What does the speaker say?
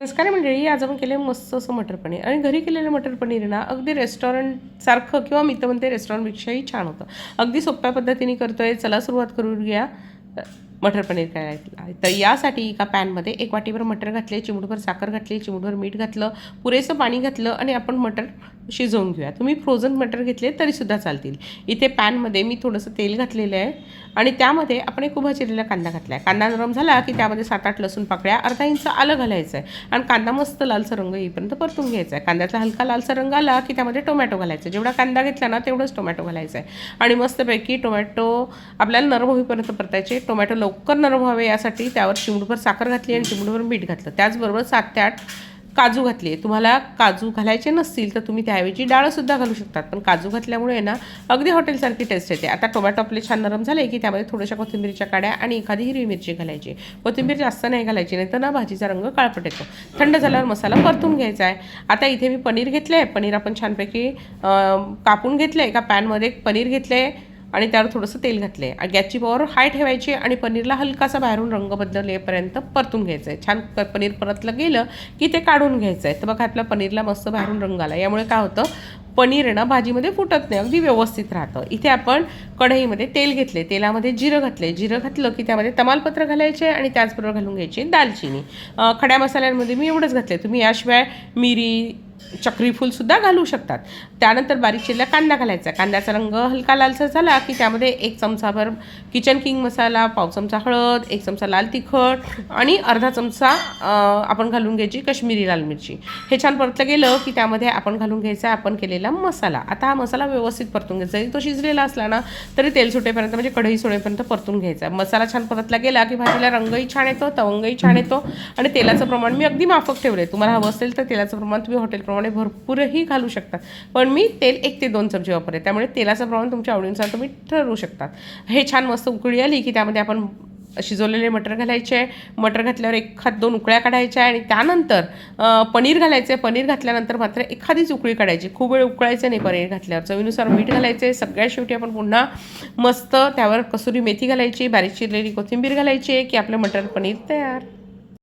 नमस्कार मंडळी, आज आपण केले मस्त असं मटर पनीर आणि घरी केलेलं मटर पनीर ना अगदी रेस्टॉरंटसारखं किंवा मी तर म्हणते रेस्टॉरंटपेक्षाही छान होतं. अगदी सोप्या पद्धतीने करतोय. चला सुरुवात करूया मटर पनीर करायला. तर यासाठी एका पॅनमध्ये 1 वाटीभर मटर घातले, चिमूटभर साखर घातली, चिमूटभर मीठ घातलं, पुरेसं पाणी घातलं आणि आपण मटर शिजवून घेऊया. तुम्ही फ्रोझन मटर घेतले तरीसुद्धा चालतील. इथे पॅनमध्ये मी थोडंसं तेल घातलेलं आहे आणि त्यामध्ये आपण एक उभा चिरलेला कांदा घातला आहे. कांदा नरम झाला की त्यामध्ये 7-8 लसूण पाकळ्या, अर्धा इंच आलं घालायचं आहे आणि कांदा मस्त लालसर रंग येईपर्यंत परतून घ्यायचा आहे. कांद्याचा हलका लालसर रंग आला की त्यामध्ये टोमॅटो घालायचा. जेवढा कांदा घेतला ना तेवढंच टोमॅटो घालायचा आहे आणि मस्तपैकी टोमॅटो आपल्याला नरम होईपर्यंत परतायचे. टोमॅटो लवकर नरम व्हावे यासाठी त्यावर चिमूटभर साखर घातली आणि चिमूटभर मीठ घातलं. त्याचबरोबर 7 ते 8 काजू घातले. तुम्हाला काजू घालायचे नसतील तर तुम्ही त्याऐवजी डाळसुद्धा घालू शकतात, पण काजू घातल्यामुळे ना अगदी हॉटेलसारखी टेस्ट येते. आता टोमॅटो आपले छान नरम झाले की त्यामध्ये थोड्याशा कोथिंबीरच्या काड्या आणि एखादी हिरवी मिरची घालायची. कोथिंबीर जास्त नाही घालायची, नाही तर ना भाजीचा रंग काळपट येतो. थंड झाल्यावर मसाला परतून घ्यायचा आहे. आता इथे मी पनीर घेतलं आहे. पनीर आपण छानपैकी कापून घेतलं आहे. एका पॅनमध्ये पनीर घेतलं आहे आणि त्यावर थोडंसं तेल घातलं आहे. गॅसची पॉवर हाय ठेवायची आणि पनीरला हलकासा बाहेरून रंग बदलेपर्यंत परतून घ्यायचं आहे. छान पनीर परतलं गेलं की ते काढून घ्यायचं आहे. तर बघा आपल्या पनीरला मस्त बाहेरून रंग आला. यामुळे काय होतं, पनीर ना भाजीमध्ये फुटत नाही, अगदी व्यवस्थित राहतं. इथे आपण कढईमध्ये तेल घेतले, तेलामध्ये जिरं घातले. जिरं घातलं की त्यामध्ये तमालपत्र घालायचे आणि त्याचबरोबर घालून घ्यायची दालचिनी. खड्या मसाल्यांमध्ये मी एवढंच घातले. तुम्ही याशिवाय मिरी, चक्रीफूलसुद्धा घालू शकतात. त्यानंतर बारीक चिरलेला कांदा घालायचा. कांद्याचा रंग हलका लालसर झाला की त्यामध्ये 1 चमचाभर किचन किंग मसाला, पाव चमचा हळद, 1 चमचा लाल तिखट आणि अर्धा चमचा आपण घालून घ्यायची कश्मीरी लाल मिरची. हे छान परतलं गेलं की त्यामध्ये आपण घालून घ्यायचा आपण केलेला मसाला. आता हा मसाला व्यवस्थित परतून घ्यायचा. जरी तो शिजलेला असला ना तरी तेल सुटेपर्यंत म्हणजे कढई सोडेपर्यंत परतून घ्यायचा. मसाला छान परतला गेला की भाजीला रंगही छान येतो, तवंगही छान येतो आणि तेलाचं प्रमाण मी अगदी माफक ठेवलं आहे. तुम्हाला हवं असेल तर तेलाचं प्रमाण तुम्ही हॉटेलप्रमाणे भरपूरही घालू शकतात, पण मी तेल 1 ते 2 चमचे वापरते. त्यामुळे तेलाचं प्रमाण तुमच्या आवडीनुसार तुम्ही ठरवू शकतात. हे छान मस्त उकळी आली की त्यामध्ये आपण शिजवलेले मटर घालायचे आहे. मटर घातल्यावर 1-2 उकळ्या काढायच्या आहे आणि त्यानंतर पनीर घालायचं आहे. पनीर घातल्यानंतर मात्र एखादीच उकळी काढायची, खूप वेळ उकळायचं नाही. पनीर घातल्यावर चवीनुसार मीठ घालायचे. सगळ्यात शेवटी आपण पुन्हा मस्त त्यावर कसुरी मेथी घालायची, बारीक चिरलेली कोथिंबीर घालायची की आपलं मटर पनीर तयार.